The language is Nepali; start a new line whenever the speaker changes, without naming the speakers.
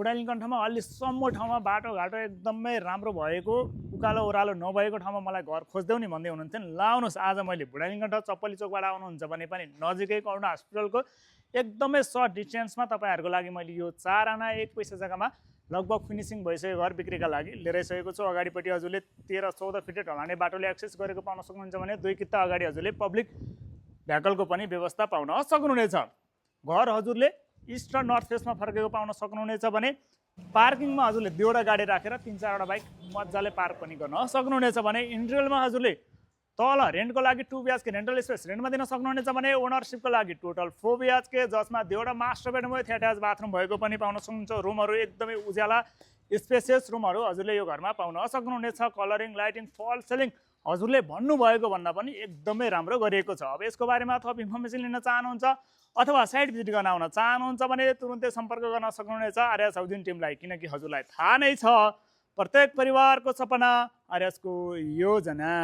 बुढालिङकण्ठमा अलि सम्म ठाउँमा बाटोघाटो एकदमै राम्रो भएको, उकालो ओह्रालो नभएको ठाउँमा मलाई घर खोजिदेऊ नि भन्दै हुनुहुन्थ्यो नि। ल आउनुहोस्, आज मैले बुढालिङकण्ठ चप्पली चोकबाट आउनुहुन्छ भने पनि नजिकै करुणा हस्पिटलको एकदमै सर्ट डिस्टेन्समा तपाईँहरूको लागि मैले यो 4 आना 1 पैसा जग्गामा लगभग फिनिसिङ भइसकेको घर बिक्रीका लागि लिएर आइसकेको छु। अगाडिपट्टि हजुरले 13-14 फिट ढलाने बाटोले एक्सेस गरेको पाउन सक्नुहुन्छ भने 2 किता अगाडि हजुरले पब्लिक भेहिकलको पनि व्यवस्था पाउन सक्नुहुनेछ। घर हजुरले इस्ट र नर्थ फेसमा फर्केको पाउन सक्नुहुनेछ भने पार्किङमा हजुरले 2वटा गाडी राखेर 3-4वटा बाइक मजाले पार्क पनि गर्न सक्नुहुनेछ भने इन्टिरियरमा हजुरले तल रेन्टको लागि 2 BHK रेन्टल स्पेस रेन्टमा दिन सक्नुहुनेछ भने ओनरसिपको लागि टोटल 4 BHK जसमा 2वटा master bedroom with attach bathroom भएको पनि पाउन सक्नुहुन्छ। रुमहरू एकदमै उज्याला स्पेसियस रुमहरू हजुरले यो घरमा पाउन सक्नुहुनेछ। कलरिङ लाइटिङ फल सिलिङ हजुरले भन्नुभएको भन्दा पनि एकदमै राम्रो गरिएको छ। अब यसको बारेमा थप इन्फर्मेसन लिन चाहनुहुन्छ अथवा साइट भिजिट गर्न आउन चाहनुहुन्छ भने तुरुन्तै सम्पर्क गर्न सक्नुहुनेछ आर्यस हाउसिङ टिमलाई, किनकि हजुरलाई थाहा नै छ प्रत्येक परिवारको सपना आर्यसको योजना।